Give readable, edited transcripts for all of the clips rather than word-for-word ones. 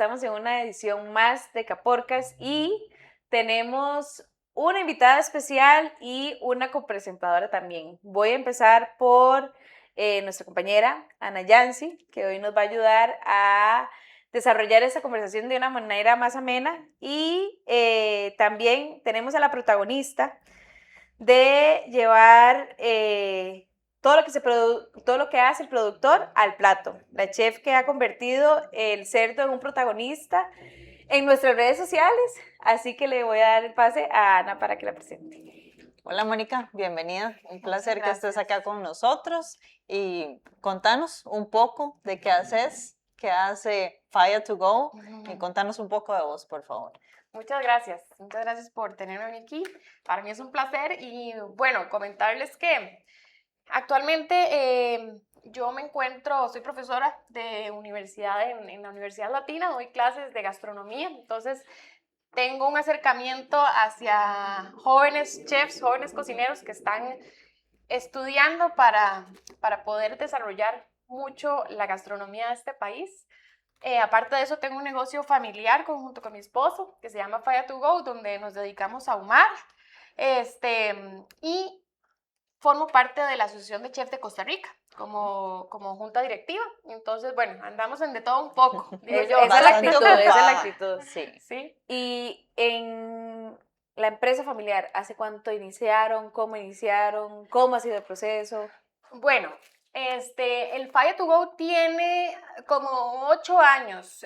estamos en una edición más de Caporcas y tenemos una invitada especial y una copresentadora también. Voy a empezar por nuestra compañera Ana Yancy, que hoy nos va a ayudar a desarrollar esta conversación de una manera más amena, y también tenemos a la protagonista de llevar todo lo que hace el productor al plato, la chef que ha convertido el cerdo en un protagonista en nuestras redes sociales, así que le voy a dar el pase a Ana para que la presente. Hola Mónica, bienvenida, un placer que estés acá con nosotros y contanos un poco de qué haces, qué hace Fire to Go y contanos un poco de vos, por favor. Muchas gracias por tenerme aquí, para mí es un placer y bueno, comentarles que actualmente yo soy profesora de universidad en la Universidad Latina, doy clases de gastronomía, entonces tengo un acercamiento hacia jóvenes chefs, jóvenes cocineros que están estudiando para poder desarrollar mucho la gastronomía de este país. Aparte de eso, tengo un negocio familiar junto con mi esposo que se llama Fire to Go, donde nos dedicamos a ahumar. Y formo parte de la Asociación de Chefs de Costa Rica como junta directiva. Entonces, bueno, andamos en de todo un poco. Esa es la actitud. Sí. Y en la empresa familiar, ¿hace cuánto iniciaron? ¿Cómo ha sido el proceso? Bueno, el Fire to Go tiene como 8 años,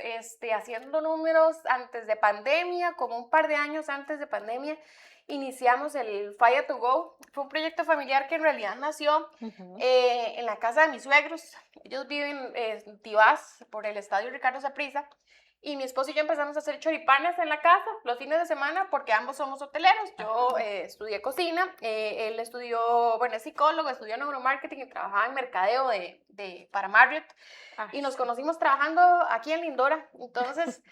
haciendo números antes de pandemia, como un par de años antes de pandemia, iniciamos el Fire to Go. Fue un proyecto familiar que en realidad nació en la casa de mis suegros. Ellos viven en Tibás, por el estadio Ricardo Saprissa. Y mi esposo y yo empezamos a hacer choripanes en la casa los fines de semana porque ambos somos hoteleros. Yo estudié cocina, él estudió, es psicólogo, estudió neuromarketing y trabajaba en mercadeo para Marriott. Y nos conocimos trabajando aquí en Lindora. Entonces,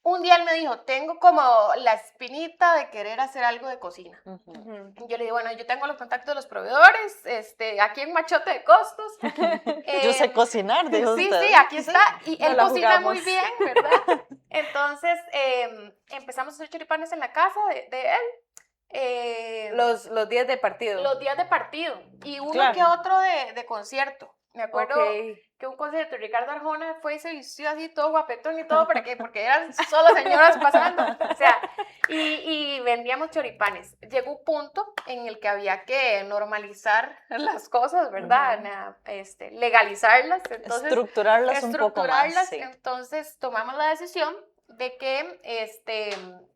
un día él me dijo, tengo como la espinita de querer hacer algo de cocina. Yo le dije, bueno, yo tengo los contactos de los proveedores, aquí en Machote de Costos. Yo sé cocinar, dijo sí, usted. Sí, aquí está. Y no él cocina muy bien, ¿verdad? Entonces, empezamos a hacer choripanes en la casa de él. Los días de partido. Los días de partido. Y uno que otro de concierto. Me acuerdo que un concierto, Ricardo Arjona fue y se vistió así todo guapetón y todo, porque eran solo señoras pasando, o sea, y vendíamos choripanes. Llegó un punto en el que había que normalizar las cosas, ¿verdad? Legalizarlas, entonces, estructurarlas un poco más. Sí. Entonces tomamos la decisión de que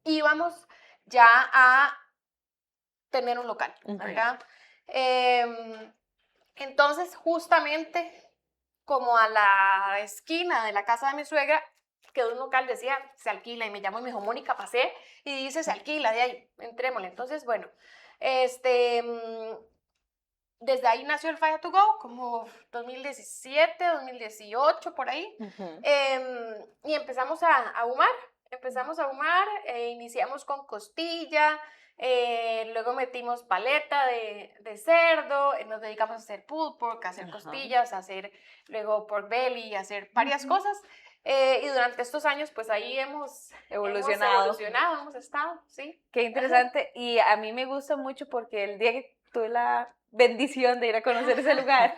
íbamos ya a tener un local, ¿verdad? Entonces, justamente como a la esquina de la casa de mi suegra, quedó un local, decía, se alquila, y me llamó y me dijo, Mónica, pasé, y dice, se alquila, de ahí, entrémosle. Entonces, bueno, desde ahí nació el Fire to Go, como 2017, 2018, por ahí, y empezamos a ahumar, iniciamos con costilla, luego metimos paleta de cerdo, nos dedicamos a hacer pulled pork, a hacer costillas, a hacer luego pork belly, a hacer varias cosas. Y durante estos años, pues ahí hemos evolucionado, hemos estado, sí. Qué interesante. Y a mí me gusta mucho porque el día que tuve la bendición de ir a conocer ese lugar,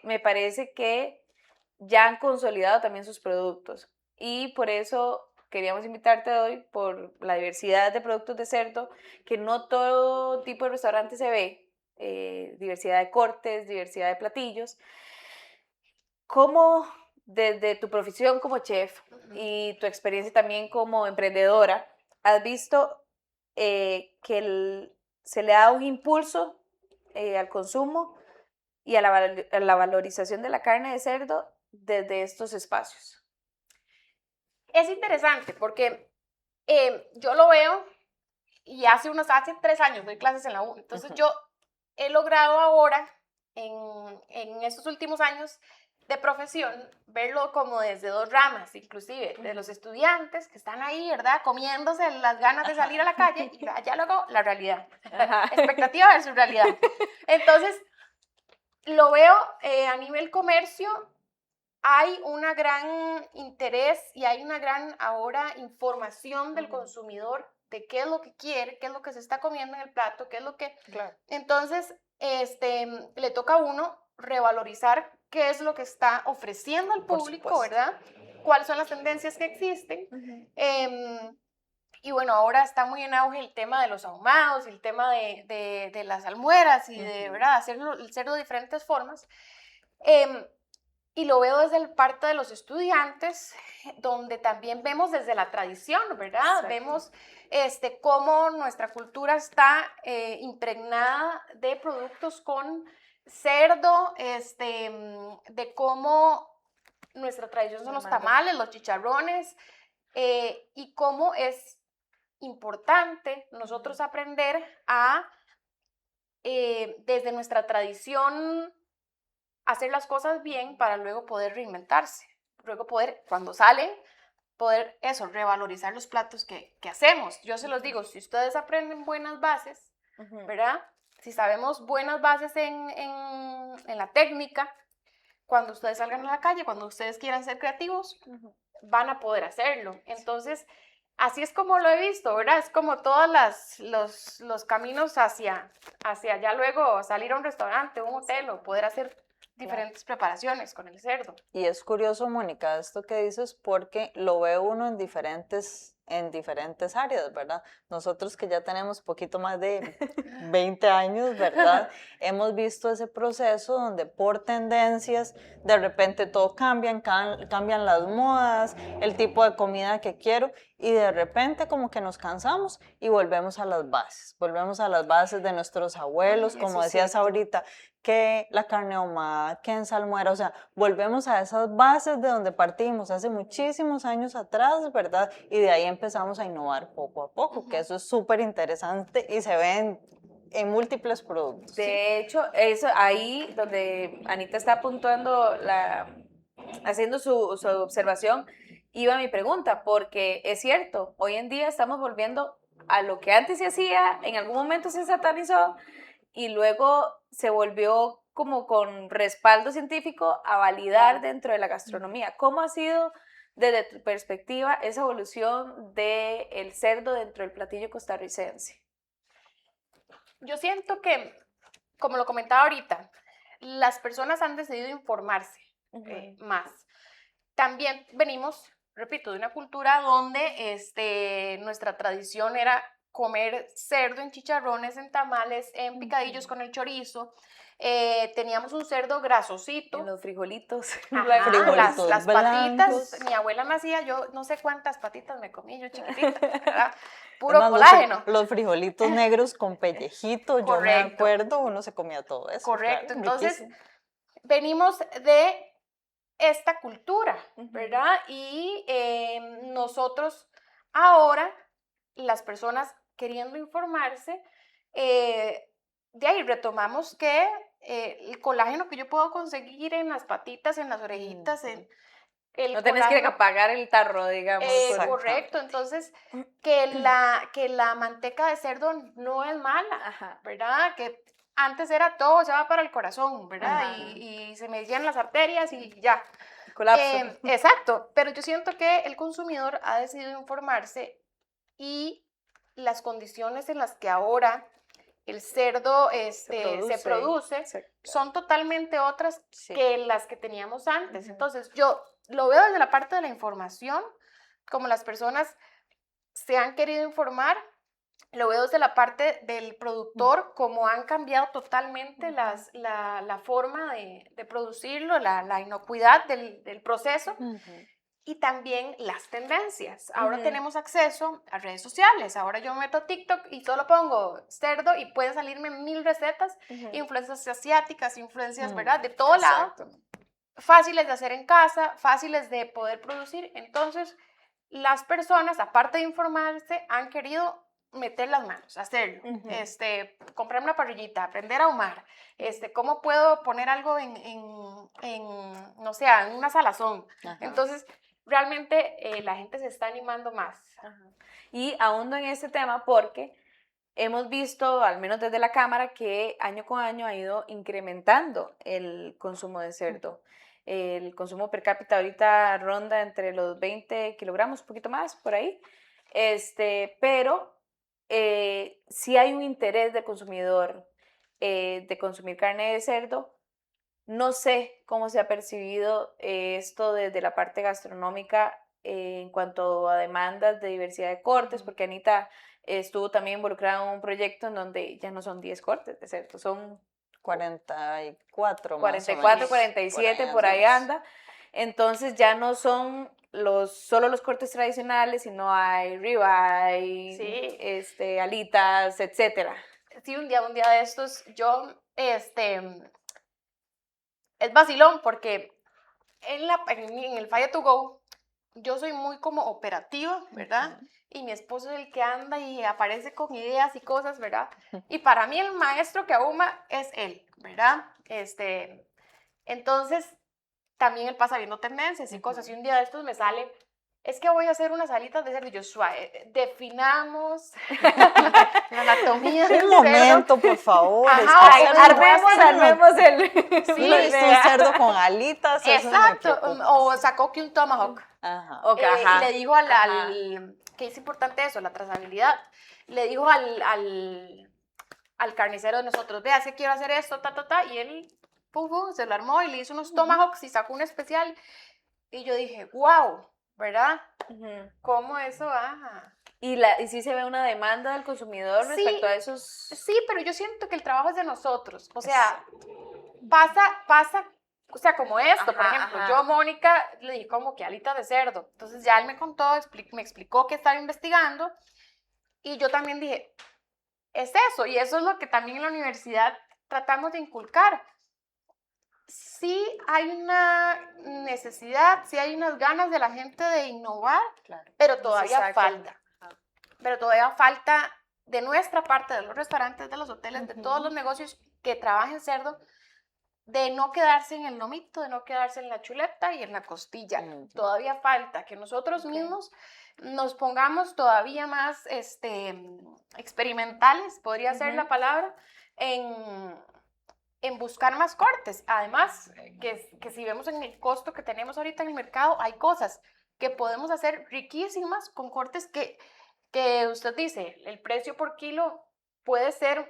me parece que ya han consolidado también sus productos. Y por eso queríamos invitarte hoy por la diversidad de productos de cerdo, que no todo tipo de restaurante se ve, diversidad de cortes, diversidad de platillos. ¿Cómo desde tu profesión como chef y tu experiencia también como emprendedora, has visto que se le da un impulso al consumo y a la valorización de la carne de cerdo desde estos espacios? Es interesante porque yo lo veo y hace 3 años doy clases en la U, entonces yo he logrado ahora, en estos últimos años de profesión, verlo como desde 2 ramas, inclusive, de los estudiantes que están ahí, ¿verdad? Comiéndose las ganas de salir a la calle, y ya luego la realidad, expectativa versus realidad. Entonces, lo veo a nivel comercio. hay una gran interés y hay una gran ahora información del consumidor de qué es lo que quiere, qué es lo que se está comiendo en el plato, qué es lo que... Claro. Entonces, le toca a uno revalorizar qué es lo que está ofreciendo al Por público, supuesto. ¿verdad? Cuáles son las tendencias que existen. Y bueno, ahora está muy en auge el tema de los ahumados, el tema de las almueras y de, ¿verdad?, hacerlo de diferentes formas. Y lo veo desde el parte de los estudiantes, donde también vemos desde la tradición, ¿verdad? Exacto. Vemos cómo nuestra cultura está impregnada de productos con cerdo, de cómo nuestra tradición son los tamales, los chicharrones, y cómo es importante nosotros aprender a, desde nuestra tradición, hacer las cosas bien para luego poder reinventarse, luego poder, cuando salen, poder eso, revalorizar los platos que hacemos. Yo se los digo, si ustedes aprenden buenas bases, ¿verdad? Si sabemos buenas bases en la técnica, cuando ustedes salgan a la calle, cuando ustedes quieran ser creativos, van a poder hacerlo. Entonces, así es como lo he visto, ¿verdad? Es como todos los caminos hacia ya luego salir a un restaurante, un hotel o poder hacer diferentes preparaciones con el cerdo. Y es curioso, Mónica, esto que dices, porque lo ve uno en diferentes áreas, ¿verdad? Nosotros que ya tenemos poquito más de 20 años, ¿verdad? Hemos visto ese proceso donde por tendencias, de repente todo cambian las modas, el tipo de comida que quiero, y de repente como que nos cansamos y volvemos a las bases de nuestros abuelos, como decías ahorita, que la carne ahumada, que en salmuera, o sea, volvemos a esas bases de donde partimos hace muchísimos años atrás, ¿verdad? Y de ahí empezamos a innovar poco a poco, que eso es súper interesante y se ve en múltiples productos. De hecho, eso ahí donde Anita está puntuando, haciendo su observación, iba mi pregunta, porque es cierto, hoy en día estamos volviendo a lo que antes se hacía, en algún momento se satanizó y luego se volvió como con respaldo científico a validar dentro de la gastronomía. ¿Cómo ha sido desde tu perspectiva esa evolución del cerdo dentro del platillo costarricense? Yo siento que, como lo comentaba ahorita, las personas han decidido informarse más. También venimos, repito, de una cultura donde nuestra tradición era comer cerdo en chicharrones, en tamales, en picadillos con el chorizo. Teníamos un cerdo grasosito. En los frijolitos. Ajá, las patitas. blancos. Mi abuela me hacía, yo no sé cuántas patitas me comí yo chiquitita, ¿verdad? Puro Además, colágeno. Los frijolitos negros con pellejito, yo me Correcto. acuerdo, uno se comía todo eso. Correcto, claro, entonces riquísimo. venimos de esta cultura, ¿verdad? Y nosotros ahora, las personas queriendo informarse, de ahí retomamos que el colágeno que yo puedo conseguir en las patitas, en las orejitas, en el no tenés que colágeno, pagar el tarro, digamos. correcto, entonces que la manteca de cerdo no es mala, Ajá. ¿verdad? Que antes era todo, se va para el corazón, ¿verdad? Ajá. Y se me llenan las arterias y ya. Colapso. Exacto, pero yo siento que el consumidor ha decidido informarse y las condiciones en las que ahora el cerdo se produce son totalmente otras que las que teníamos antes. Entonces, yo lo veo desde la parte de la información, como las personas se han querido informar, lo veo desde la parte del productor, como han cambiado totalmente la forma de producirlo, la inocuidad del proceso. Y también las tendencias. Ahora tenemos acceso a redes sociales. Ahora yo me meto a TikTok y solo pongo cerdo y pueden salirme 1000 recetas, influencias asiáticas, influencias, ¿verdad? De todo lado. Fáciles de hacer en casa, fáciles de poder producir. Entonces, las personas, aparte de informarse, han querido meter las manos, hacerlo. Comprar una parrillita, aprender a ahumar. ¿Cómo puedo poner algo no sé, en una salazón? Entonces, realmente la gente se está animando más. Y ahondo en este tema porque hemos visto, al menos desde la Cámara, que año con año ha ido incrementando el consumo de cerdo. El consumo per cápita ahorita ronda entre los 20 kilogramos, un poquito más, por ahí. Pero sí hay un interés del consumidor de consumir carne de cerdo. No sé cómo se ha percibido esto desde la parte gastronómica en cuanto a demandas de diversidad de cortes, porque Anita estuvo también involucrada en un proyecto en donde ya no son 10 cortes de cerdo, son 44 más o 44, menos. 47, por ahí anda. Entonces ya no son solo los cortes tradicionales, sino hay ribeye, Sí. alitas, etcétera. Sí, un día de estos, yo, es vacilón porque en el Fire to Go, yo soy muy como operativa, ¿verdad? Y mi esposo es el que anda y aparece con ideas y cosas, ¿verdad? Y para mí el maestro que ahuma es él, ¿verdad? Entonces, también él pasa viendo tendencias y cosas. Y un día de estos me sale, es que voy a hacer unas alitas de cerdo. Y yo, suave, definamos la anatomía del Un cerdo. momento, por favor. Ajá, armemos el... Sí, No hizo un cerdo con alitas. Eso me exacto, preocupa. o sacó que un tomahawk. Ajá. Ok, Y ajá. le dijo que es importante eso, la trazabilidad. Le dijo al carnicero de nosotros, vea, es que quiero hacer esto, y él se lo armó y le hizo unos tomahawks y sacó un especial. Y yo dije, wow, ¿verdad? ¿Cómo eso va? Y sí se ve una demanda del consumidor Sí, respecto a esos... Sí, pero yo siento que el trabajo es de nosotros. O sea, pasa, o sea, como esto, por ejemplo, yo a Mónica le dije como que alitas de cerdo. Entonces ya él me contó, me explicó que estaba investigando y yo también dije, es eso, y eso es lo que también en la universidad tratamos de inculcar. Sí hay una necesidad, sí hay unas ganas de la gente de innovar, Claro. pero todavía falta. Pero todavía falta de nuestra parte, de los restaurantes, de los hoteles, de todos los negocios que trabajen cerdo, de no quedarse en el lomito, de no quedarse en la chuleta y en la costilla. Todavía falta que nosotros mismos nos pongamos todavía más experimentales, podría ser la palabra, en buscar más cortes. Además, que si vemos en el costo que tenemos ahorita en el mercado, hay cosas que podemos hacer riquísimas con cortes que usted dice, el precio por kilo puede ser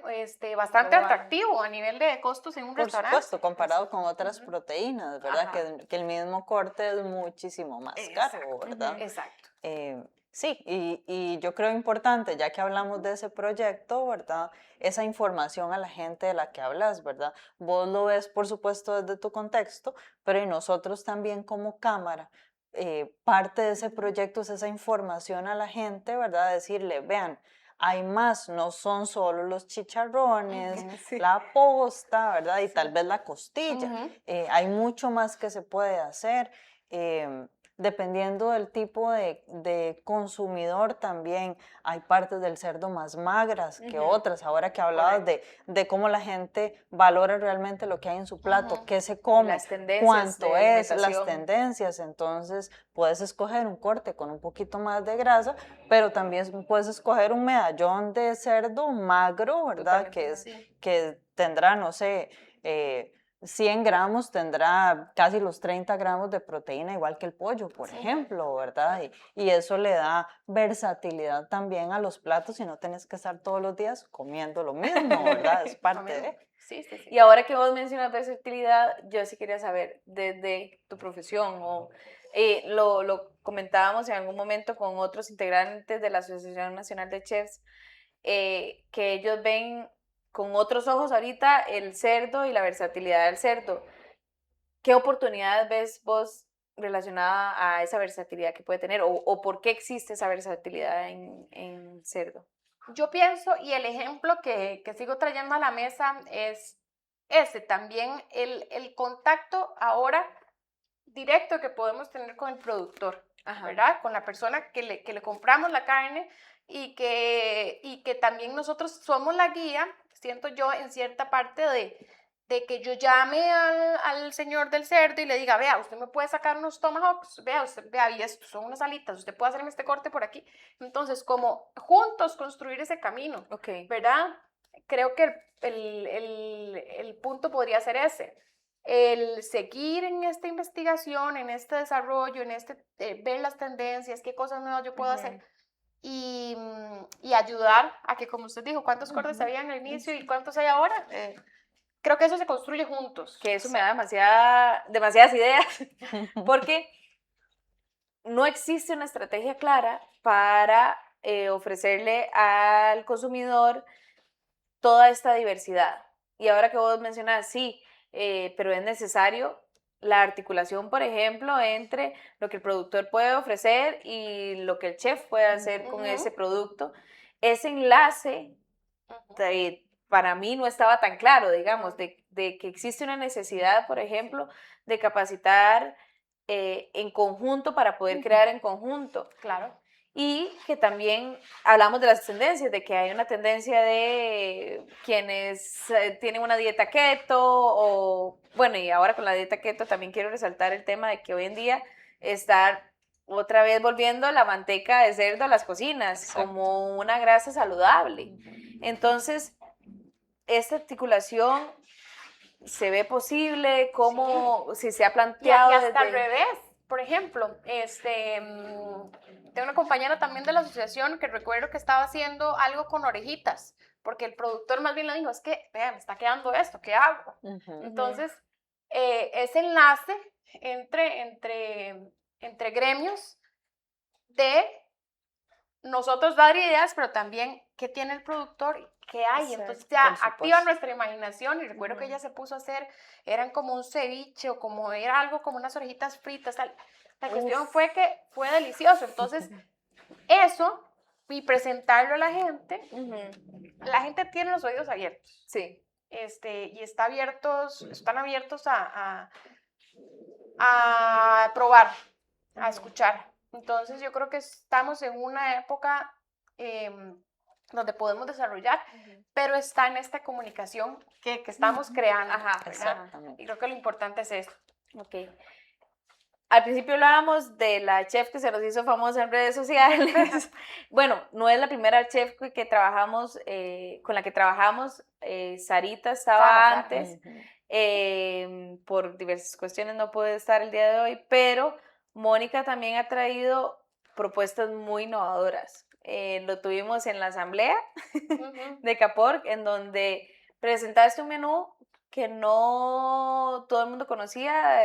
bastante atractivo a nivel de costos en un restaurante. Por supuesto, comparado con otras proteínas, ¿verdad? Que el mismo corte es muchísimo más caro, ¿verdad? Exacto. Sí, y yo creo importante, ya que hablamos de ese proyecto, ¿verdad? Esa información a la gente de la que hablas, ¿verdad? Vos lo ves, por supuesto, desde tu contexto, pero y nosotros también como cámara, parte de ese proyecto es esa información a la gente, ¿verdad? Decirle, vean, hay más, no son solo los chicharrones, la posta, ¿verdad? Y tal vez la costilla. Hay mucho más que se puede hacer. Dependiendo del tipo de consumidor también hay partes del cerdo más magras que otras. Ahora que hablabas de cómo la gente valora realmente lo que hay en su plato, qué se come, cuánto es, las tendencias. Entonces puedes escoger un corte con un poquito más de grasa, pero también puedes escoger un medallón de cerdo magro, ¿verdad? Que tendrá, no sé, 100 gramos tendrá casi los 30 gramos de proteína, igual que el pollo, por ejemplo, ¿verdad? Y eso le da versatilidad también a los platos y no tenés que estar todos los días comiendo lo mismo, ¿verdad? Es parte de... Sí. Y ahora que vos mencionas versatilidad, yo sí quería saber, desde tu profesión, o lo comentábamos en algún momento con otros integrantes de la Asociación Nacional de Chefs, que ellos ven con otros ojos ahorita el cerdo y la versatilidad del cerdo. ¿Qué oportunidades ves vos relacionada a esa versatilidad que puede tener? ¿O por qué existe esa versatilidad en cerdo? Yo pienso, y el ejemplo que sigo trayendo a la mesa es también el contacto ahora directo que podemos tener con el productor, ¿verdad? Con la persona que le compramos la carne y que también nosotros somos la guía, siento yo, en cierta parte de que yo llame al señor del cerdo y le diga, vea, usted me puede sacar unos tomahawks, vea, y esto son unas alitas, usted puede hacerme este corte por aquí. Entonces, como juntos construir ese camino, ¿verdad? Creo que el punto podría ser ese. el seguir en esta investigación, en este desarrollo, en ver las tendencias, qué cosas nuevas yo puedo hacer y ayudar a que, como usted dijo, cuántos cortes había en el inicio y cuántos hay ahora. Creo que eso se construye juntos. Que eso me da demasiadas ideas, porque no existe una estrategia clara para ofrecerle al consumidor toda esta diversidad. Y ahora que vos mencionas, sí, pero es necesario la articulación, por ejemplo, entre lo que el productor puede ofrecer y lo que el chef puede hacer con ese producto. Ese enlace, para mí no estaba tan claro, digamos, de que existe una necesidad, por ejemplo, de capacitar en conjunto para poder crear en conjunto. Claro. Y que también hablamos de las tendencias, de que hay una tendencia de quienes tienen una dieta keto o, bueno, y ahora con la dieta keto también quiero resaltar el tema de que hoy en día está otra vez volviendo la manteca de cerdo a las cocinas. Exacto. Como una grasa saludable. Entonces, esta articulación se ve posible, cómo si se ha planteado. Y hasta al revés. Por ejemplo, tengo una compañera también de la asociación que recuerdo que estaba haciendo algo con orejitas, porque el productor más bien le dijo, es que, vea, me está quedando esto, ¿qué hago? Entonces, ese enlace entre gremios de nosotros dar ideas, pero también qué tiene el productor, qué hay. Exacto, entonces ya activa nuestra imaginación. Y recuerdo que ella se puso a hacer, eran como un ceviche o como era algo como unas orejitas fritas. La cuestión fue que fue delicioso. Entonces, eso y presentarlo a la gente tiene los oídos abiertos. Sí. Y están abiertos a probar, a escuchar. Entonces yo creo que estamos en una época donde podemos desarrollar, pero está en esta comunicación que estamos creando. Exactamente. Y creo que lo importante es eso. Okay. Al principio hablábamos de la chef que se nos hizo famosa en redes sociales. Bueno, no es la primera chef que trabajamos, con la que trabajamos. Sarita estaba antes. Por diversas cuestiones no puede estar el día de hoy, pero Mónica también ha traído propuestas muy innovadoras. Lo tuvimos en la asamblea de Caporc, en donde presentaste un menú que no todo el mundo conocía,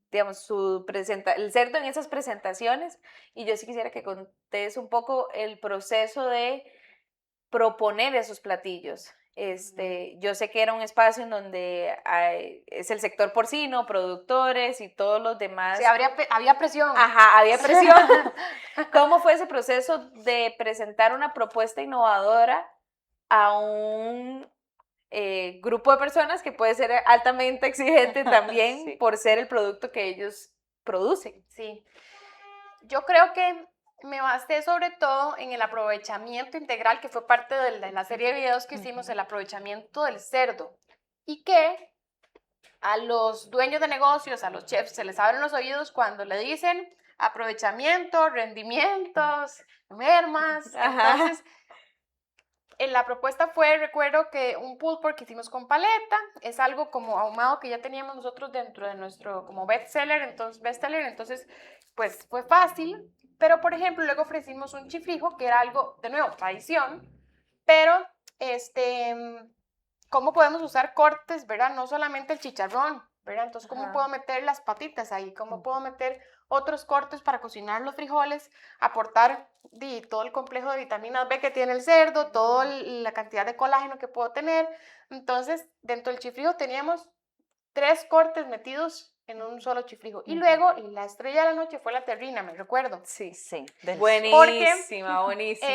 digamos, el cerdo en esas presentaciones, y yo sí quisiera que contés un poco el proceso de proponer esos platillos. Yo sé que era un espacio en donde es el sector porcino, productores y todos los demás. Sí, había presión. Ajá, había presión. ¿Cómo fue ese proceso de presentar una propuesta innovadora a un grupo de personas que puede ser altamente exigente también sí, por ser el producto que ellos producen? Sí, yo creo que me basé sobre todo en el aprovechamiento integral, que fue parte de la serie de videos que hicimos, el aprovechamiento del cerdo, y que a los dueños de negocios, a los chefs, se les abren los oídos cuando le dicen aprovechamiento, rendimientos, mermas. Entonces, la propuesta fue, recuerdo que un pulled pork que hicimos con paleta, es algo como ahumado que ya teníamos nosotros dentro de nuestro como bestseller, entonces pues fue fácil. Pero, por ejemplo, luego ofrecimos un chifrijo, que era algo, de nuevo, tradición, pero, ¿cómo podemos usar cortes, verdad? No solamente el chicharrón, ¿verdad? Entonces, ¿cómo puedo meter las patitas ahí? ¿Cómo puedo meter otros cortes para cocinar los frijoles? Aportar todo el complejo de vitaminas B que tiene el cerdo, toda la cantidad de colágeno que puedo tener. Entonces, dentro del chifrijo teníamos 3 cortes metidos en un solo chifrijo. Y luego, la estrella de la noche fue la terrina, me recuerdo. Sí. Buenísima, buenísima.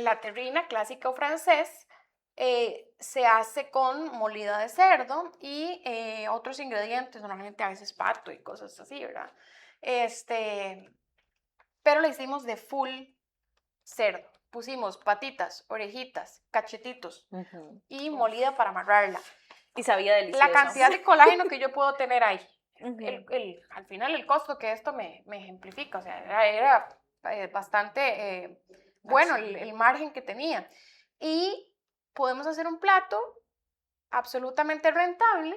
La terrina clásica o francés se hace con molida de cerdo y otros ingredientes, normalmente a veces pato y cosas así, ¿verdad? Pero le hicimos de full cerdo. Pusimos patitas, orejitas, cachetitos y molida para amarrarla. Y sabía delicioso. La cantidad de colágeno que yo puedo tener ahí. Al final el costo que esto me ejemplifica, o sea, era bastante bueno el margen que tenía. Y podemos hacer un plato absolutamente rentable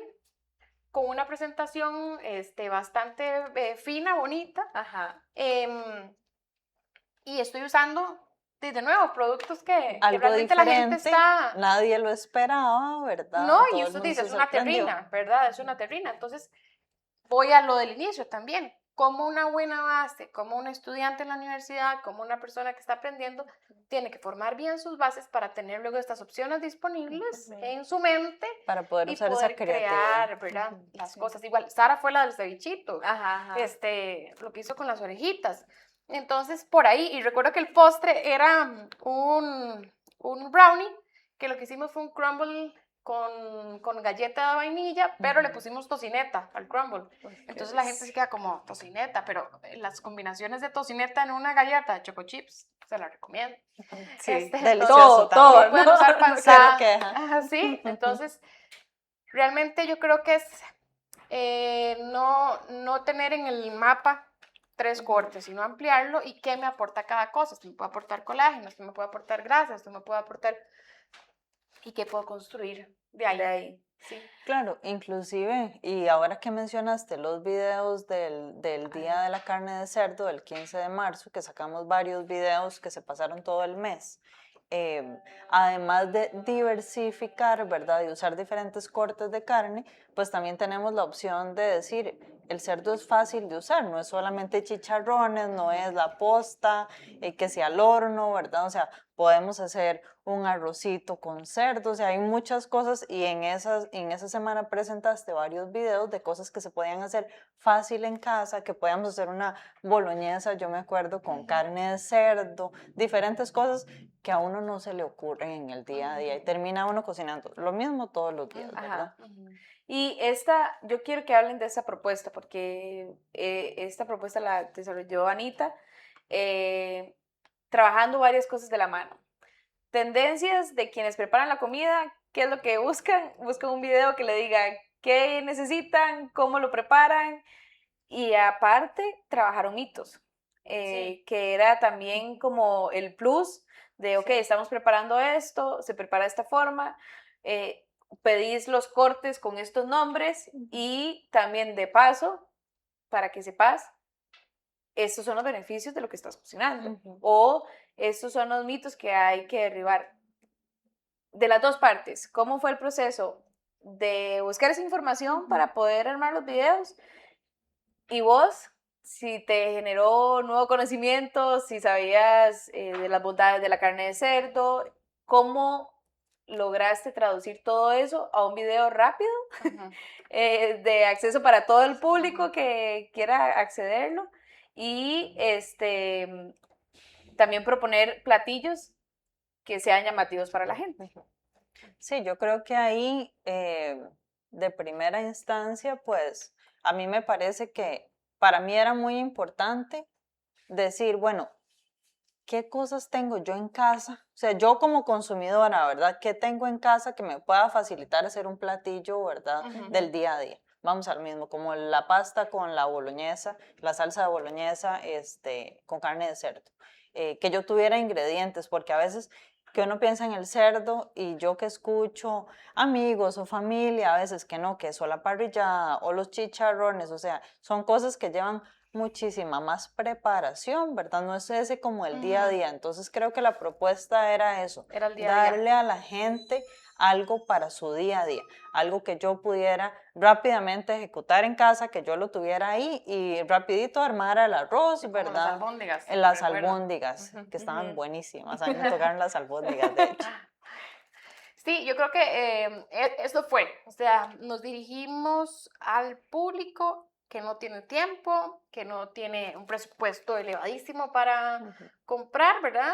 con una presentación bastante fina, bonita. Ajá. Y estoy usando, de nuevo, productos que Algo realmente la gente diferente, está... nadie lo esperaba, ¿verdad? No, Todo y el usted mundo dice, se es una sorprendió. terrina, ¿verdad? Es una terrina. Entonces, voy a lo del inicio también. Como una buena base, como un estudiante en la universidad, como una persona que está aprendiendo, tiene que formar bien sus bases para tener luego estas opciones disponibles en su mente Para poder y usar esa poder creatividad. crear, ¿verdad? Las Sí. cosas. Igual, Sara fue la del cevichito, Ajá, ajá. lo que hizo con las orejitas. Entonces, por ahí, y recuerdo que el postre era un brownie, que lo que hicimos fue un crumble con galleta de vainilla, pero le pusimos tocineta al crumble. Entonces la gente se queda como tocineta, pero las combinaciones de tocineta en una galleta de choco chips, se la recomiendo. Sí. Delicioso Todo, también. Pueden usar Cero panza. queja. Sí, entonces realmente yo creo que es no tener en el mapa 3 cortes, sino ampliarlo y qué me aporta cada cosa. Esto me puede aportar colágeno, esto me puede aportar grasa, esto me puede aportar y qué puedo construir de ahí. De ahí. Sí. Claro, inclusive, y ahora que mencionaste los videos del Día de la Carne de Cerdo, el 15 de marzo, que sacamos varios videos que se pasaron todo el mes, además de diversificar, ¿verdad? Y usar diferentes cortes de carne, pues también tenemos la opción de decir, el cerdo es fácil de usar, no es solamente chicharrones, no es la posta, que sea al horno, ¿verdad? O sea, podemos hacer un arrocito con cerdo, o sea, hay muchas cosas y en esa semana presentaste varios videos de cosas que se podían hacer fácil en casa, que podíamos hacer una boloñesa, yo me acuerdo, con carne de cerdo, diferentes cosas que a uno no se le ocurren en el día a día y termina uno cocinando lo mismo todos los días, ¿verdad? Ajá. Y yo quiero que hablen de esta propuesta, porque esta propuesta la desarrolló Anita, trabajando varias cosas de la mano. Tendencias de quienes preparan la comida, qué es lo que buscan. Buscan un video que le diga qué necesitan, cómo lo preparan, y aparte trabajaron mitos, Sí. que era también como el plus de, ok, Sí. estamos preparando esto, se prepara de esta forma, pedís los cortes con estos nombres y también de paso, para que sepas, estos son los beneficios de lo que estás cocinando o estos son los mitos que hay que derribar. De las dos partes, ¿cómo fue el proceso de buscar esa información para poder armar los videos? Y vos, si te generó nuevo conocimiento, si sabías de las bondades de la carne de cerdo, ¿cómo lograste traducir todo eso a un video rápido de acceso para todo el público que quiera accederlo? Y también proponer platillos que sean llamativos para la gente. Sí, yo creo que ahí, de primera instancia, pues a mí me parece que para mí era muy importante decir, bueno, ¿qué cosas tengo yo en casa? O sea, yo como consumidora, ¿verdad? ¿Qué tengo en casa que me pueda facilitar hacer un platillo, ¿verdad? Del día a día. Vamos al mismo, como la pasta con la boloñesa, la salsa de boloñesa con carne de cerdo. Que yo tuviera ingredientes, porque a veces que uno piensa en el cerdo y yo que escucho amigos o familia, a veces que no, que eso la parrillada o los chicharrones, o sea, son cosas que llevan muchísima más preparación, ¿verdad? No es ese como el día a día. Entonces creo que la propuesta era eso, Era el día a día. darle a la gente algo para su día a día, algo que yo pudiera rápidamente ejecutar en casa, que yo lo tuviera ahí y rapidito armar el arroz, Como ¿verdad? las albóndigas. Las recuerdo. albóndigas, que estaban buenísimas. A mí me tocaron las albóndigas, de hecho. Sí, yo creo que esto fue, o sea, nos dirigimos al público que no tiene tiempo, que no tiene un presupuesto elevadísimo para comprar, ¿verdad?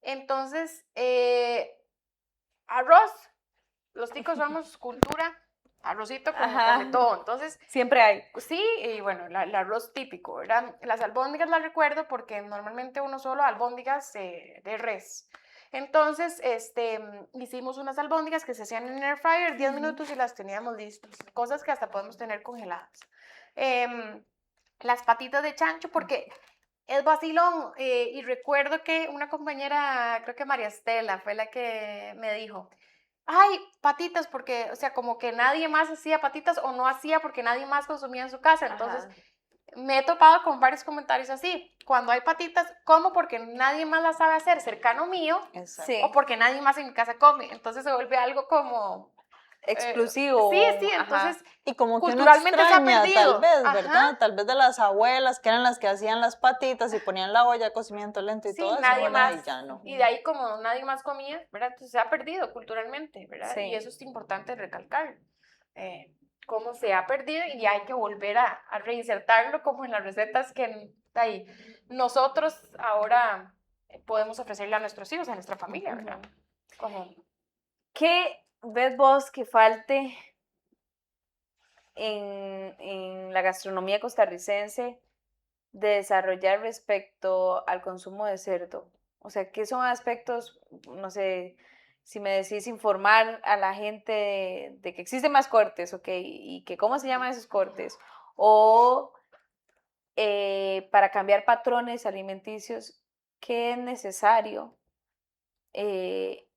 Entonces, arroz, los ticos somos cultura, arrocito con de todo, entonces, Siempre hay. sí, y bueno, el arroz típico, ¿verdad? Las albóndigas las recuerdo porque normalmente uno solo albóndigas de res. Entonces, hicimos unas albóndigas que se hacían en air fryer 10 minutos y las teníamos listas. Cosas que hasta podemos tener congeladas. Las patitas de chancho, porque es vacilón. Y recuerdo que una compañera, creo que María Estela, fue la que me dijo, ay, patitas, porque, o sea, como que nadie más hacía patitas o no hacía porque nadie más consumía en su casa. Entonces, Ajá. me he topado con varios comentarios así. Cuando hay patitas, como porque nadie más las sabe hacer cercano mío Exacto. Sí. o porque nadie más en mi casa come. Entonces se vuelve algo como... Exclusivo. sí, Ajá. entonces Y como que uno culturalmente se ha extraña, tal perdido. vez, Ajá. ¿verdad? Tal vez de las abuelas, que eran las que hacían las patitas y ponían la olla de cocimiento lento y Sí, todo eso, nadie ¿verdad? más. Y ya no. Y de ahí como nadie más comía, ¿verdad? Entonces se ha perdido culturalmente, ¿verdad? Y Sí. eso es importante recalcar. Cómo se ha perdido y hay que volver a reinsertarlo como en las recetas que ahí, nosotros ahora podemos ofrecerle a nuestros hijos, a nuestra familia, ¿verdad? Como, ¿Qué ves vos que falte en la gastronomía costarricense de desarrollar respecto al consumo de cerdo? O sea, ¿qué son aspectos, no sé, si me decís informar a la gente de que existen más cortes, ok, y que cómo se llaman esos cortes? O para cambiar patrones alimenticios, ¿qué es necesario eh,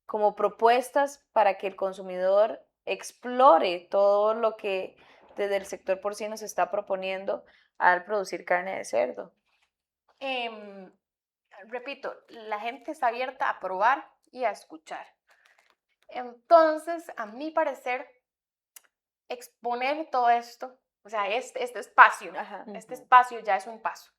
como propuestas para que el consumidor explore todo lo que desde el sector porcino se está proponiendo al producir carne de cerdo? em, repito, la gente está abierta a probar y a escuchar. Entonces, a mi parecer, exponer todo esto, o sea, este espacio, Ajá. este espacio ya es un paso.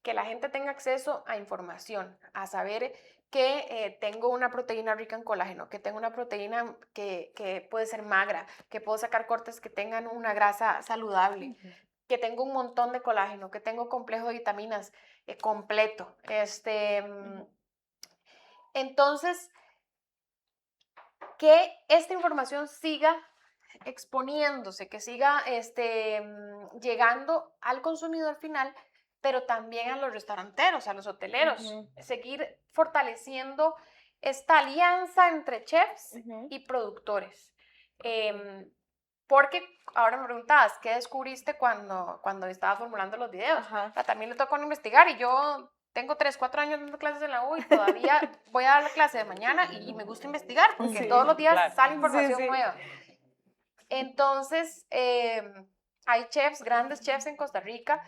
Que la gente tenga acceso a información, a saber que tengo una proteína rica en colágeno, que tengo una proteína que puede ser magra, que puedo sacar cortes que tengan una grasa saludable, que tengo un montón de colágeno, que tengo complejo de vitaminas completo. Entonces, que esta información siga exponiéndose, que siga llegando al consumidor final, pero también a los restauranteros, a los hoteleros, seguir fortaleciendo esta alianza entre chefs y productores. Porque ahora me preguntabas, ¿qué descubriste cuando estaba formulando los videos? Ajá. También le tocó investigar y yo tengo 3, 4 años dando clases en la U y todavía voy a dar la clase de mañana y me gusta investigar porque Sí, todos los días claro. sale información Sí, sí. nueva. Entonces, hay chefs, grandes chefs en Costa Rica,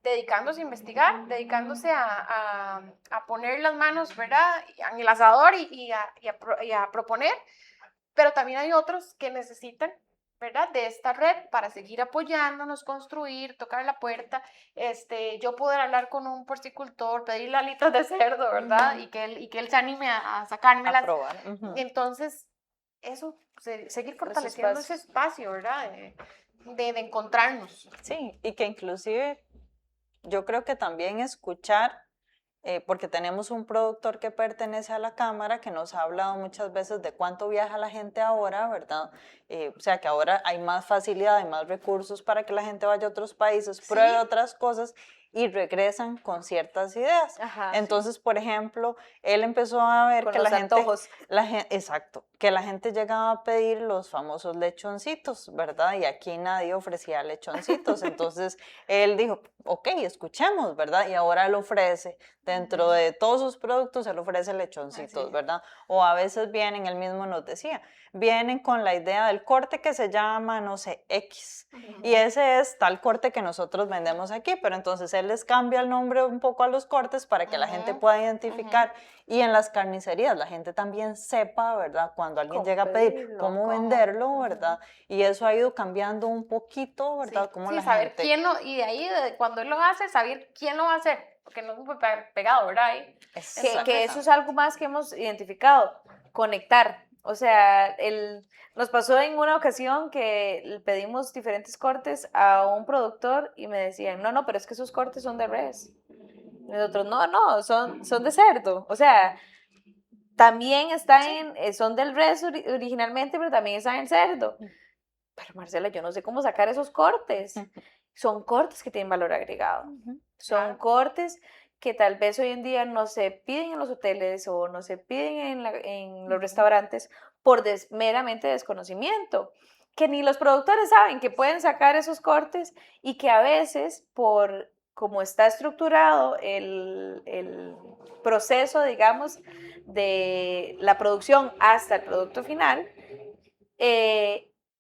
dedicándose a investigar, dedicándose a poner las manos, ¿verdad?, en el asador y a proponer, pero también hay otros que necesitan, ¿verdad?, de esta red para seguir apoyándonos, construir, tocar la puerta, yo poder hablar con un porcicultor, pedirle alitas de cerdo, ¿verdad?, y que él se anime a A sacármelas. probar. Entonces, eso, seguir Los fortaleciendo ese espacios. espacio, ¿verdad?, de encontrarnos. Sí, y que inclusive yo creo que también escuchar, porque tenemos un productor que pertenece a la Cámara que nos ha hablado muchas veces de cuánto viaja la gente ahora, ¿verdad? O sea que ahora hay más facilidad, hay más recursos para que la gente vaya a otros países, pruebe Sí. otras cosas y regresan con ciertas ideas. Ajá. Entonces, por ejemplo, él empezó a ver Con que los la gente, antojos. exacto, que la gente llegaba a pedir los famosos lechoncitos, ¿verdad? Y aquí nadie ofrecía lechoncitos. Entonces, él dijo, ok, escuchemos, ¿verdad? Y ahora él ofrece, dentro de todos sus productos, él ofrece lechoncitos, Así. ¿verdad? O a veces vienen, él mismo nos decía, vienen con la idea del corte que se llama, no sé, X. Y ese es tal corte que nosotros vendemos aquí, pero entonces él les cambia el nombre un poco a los cortes para que la gente pueda identificar. Y en las carnicerías la gente también sepa, ¿verdad? Cuando alguien Cómo llega a pedir pedirlo. cómo Cómo. venderlo, ¿verdad? Y eso ha ido cambiando un poquito, ¿verdad? Sí, Cómo sí, la saber gente... quién lo, y de ahí, cuando él lo hace, saber quién lo va a hacer, porque no es muy pegado, ¿verdad? Ahí. Que eso es algo más que hemos identificado, conectar. O sea, nos pasó en una ocasión que le pedimos diferentes cortes a un productor y me decían, no, pero es que esos cortes son de res. Y nosotros, no, son de cerdo. O sea, también son del res originalmente, pero también están en cerdo. Pero Marcela, yo no sé cómo sacar esos cortes. Son cortes que tienen valor agregado. Son Claro. cortes que tal vez hoy en día no se piden en los hoteles o no se piden en los restaurantes por meramente desconocimiento. Que ni los productores saben que pueden sacar esos cortes y que a veces por como está estructurado el proceso, digamos, de la producción hasta el producto final,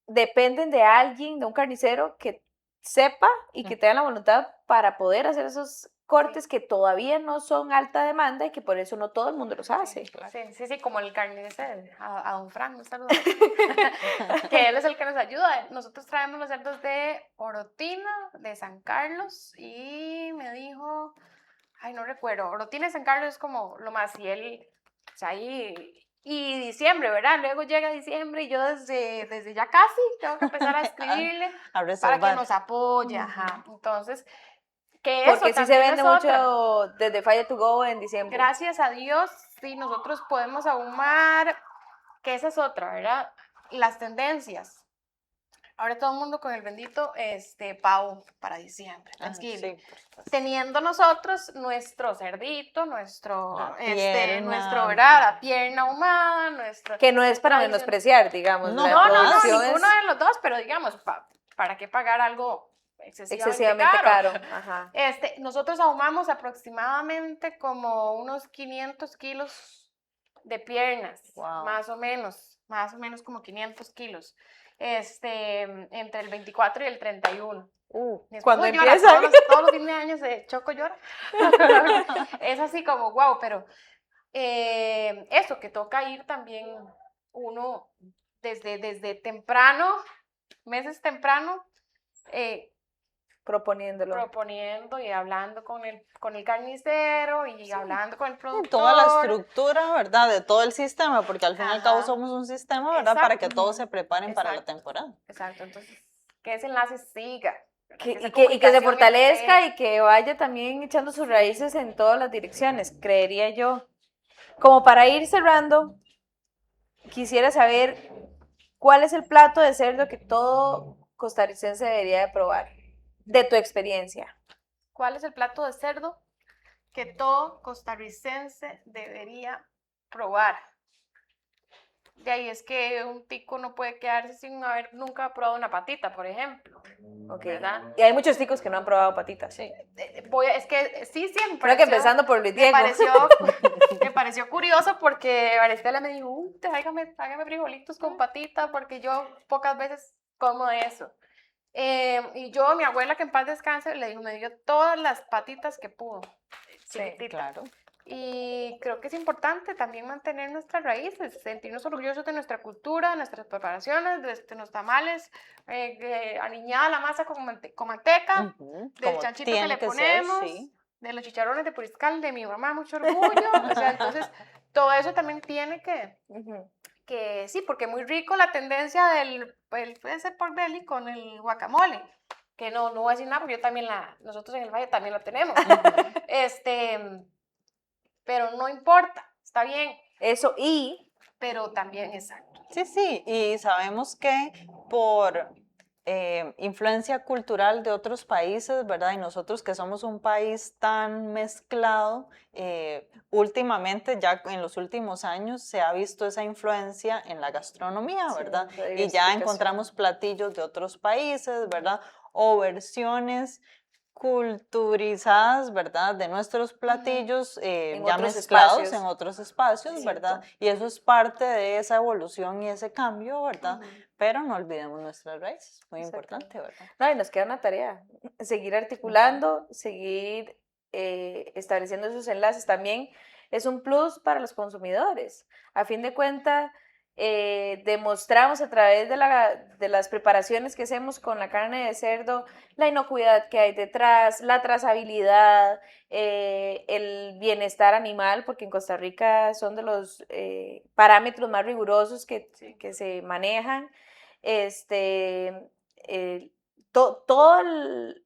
dependen de alguien, de un carnicero que sepa y que tenga la voluntad para poder hacer esos cortes que todavía no son alta demanda y que por eso no todo el mundo los hace. Sí, como el carnicero, a don Frank, un saludo. Que él es el que nos ayuda. Nosotros traemos los cerdos de Orotina, de San Carlos, y me dijo, ay, no recuerdo, Orotina y San Carlos es como lo más, y él, o sea, ahí, y diciembre, ¿verdad? Luego llega diciembre y yo desde ya casi tengo que empezar a escribirle para que nos apoye, ajá. Entonces, que eso porque sí se vende mucho desde Fire to Go en diciembre. Gracias a Dios, sí, nosotros podemos ahumar, que esa es otra, ¿verdad? Las tendencias. Ahora todo el mundo con el bendito pavo para diciembre, Thanksgiving. Sí. Teniendo nosotros nuestro cerdito, nuestro, pierna. la pierna ahumada, nuestro... Que no es para menospreciar, digamos. No, No, producción ninguno de los dos, pero digamos, ¿para qué pagar algo excesivamente caro? Ajá. Nosotros ahumamos aproximadamente como unos 500 kilos de piernas, Wow. más o menos como 500 kilos, entre el 24 y el 31. Cuando llora, empieza. todos los fines de año Choco llora. Es así como, wow, pero eso, que toca ir también uno desde temprano, meses temprano, proponiendo y hablando con el carnicero y hablando con el productor. Toda la estructura, ¿verdad? De todo el sistema, porque al fin y al cabo somos un sistema, ¿verdad? Exacto. Para que todos se preparen para la temporada. Exacto, entonces, que ese enlace siga. Y que se fortalezca y que vaya también echando sus raíces en todas las direcciones, creería yo. Como para ir cerrando, quisiera saber cuál es el plato de cerdo que todo costarricense debería de probar, de tu experiencia. ¿Cuál es el plato de cerdo que todo costarricense debería probar? De ahí es que un tico no puede quedarse sin haber nunca probado una patita, por ejemplo. Okay. ¿Verdad? Y hay muchos ticos que no han probado patitas. Sí. Es que sí, siempre. Creo que empezando por Luis Diego. Me pareció curioso porque Maristela me dijo, tráigame frijolitos con patita, porque yo pocas veces como eso. Y yo, mi abuela, que en paz descanse, le dijo, me dio todas las patitas que pudo. Sí, claro. Y creo que es importante también mantener nuestras raíces, sentirnos orgullosos de nuestra cultura, de nuestras preparaciones, de nuestros tamales, aniñada la masa con manteca, del chanchito que le ponemos, de los chicharrones de Puriscal, de mi mamá, mucho orgullo. O sea, entonces, todo eso también tiene que sí, porque muy rico la tendencia del ese pork belly con el guacamole, que no voy a decir nada, porque nosotros en el Valle también la tenemos. Pero no importa, está bien. Eso, pero también, exacto. Sí, y sabemos que por influencia cultural de otros países, ¿verdad? Y nosotros que somos un país tan mezclado, últimamente, ya en los últimos años, se ha visto esa influencia en la gastronomía, ¿verdad? Y ya encontramos platillos de otros países, ¿verdad? O versiones culturizadas, ¿verdad? De nuestros platillos ya mezclados en otros espacios, ¿verdad? Y eso es parte de esa evolución y ese cambio, ¿verdad? Pero no olvidemos nuestras raíces, muy importante, ¿verdad? No, y nos queda una tarea, seguir articulando, seguir estableciendo esos enlaces. También es un plus para los consumidores. A fin de cuentas, demostramos a través de las preparaciones que hacemos con la carne de cerdo, la inocuidad que hay detrás, la trazabilidad, el bienestar animal, porque en Costa Rica son de los parámetros más rigurosos que se manejan. Todo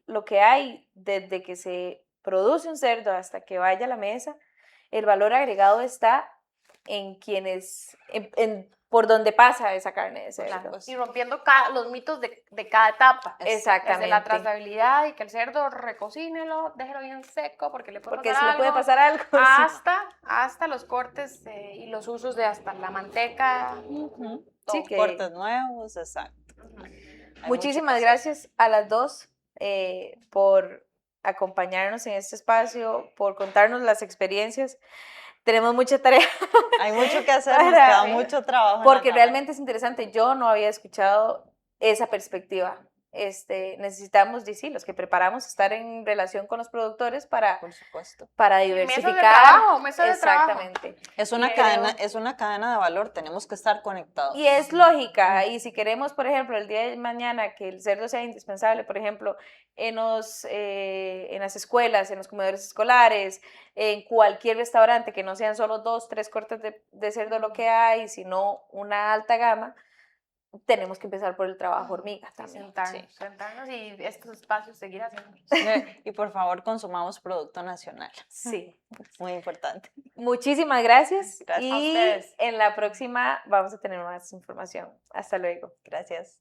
lo que hay desde que se produce un cerdo hasta que vaya a la mesa, el valor agregado está en quienes, por donde pasa esa carne de cerdo. Claro, y rompiendo los mitos de cada etapa. Exactamente. Desde la trazabilidad y que el cerdo recocínelo, déjelo bien seco porque le puede pasar algo. Hasta los cortes y los usos de hasta la manteca. Sí, cortes nuevos, exacto. Muchísimas gracias a las dos por acompañarnos en este espacio, por contarnos las experiencias. tenemos mucha tarea. Hay mucho que hacer, nos Para- queda mucho trabajo. en la Porque cámara. realmente es interesante. Yo no había escuchado esa perspectiva. Necesitamos, sí, los que preparamos, estar en relación con los productores para Por supuesto. Mesas de diversificar. trabajo, mesas de trabajo. Exactamente. Es Y una creo- cadena de valor, tenemos que estar conectados. Y es lógica, y si queremos, por ejemplo, el día de mañana que el cerdo sea indispensable, por ejemplo, en las escuelas, en los comedores escolares, en cualquier restaurante, que no sean solo 2, 3 cortes de cerdo lo que hay, sino una alta gama, tenemos que empezar por el trabajo hormiga también. Sentarnos y estos espacios seguir haciendo. Y por favor, consumamos producto nacional. Sí. Muy importante. Muchísimas gracias. Gracias a Y ustedes. en la próxima vamos a tener más información. Hasta luego. Gracias.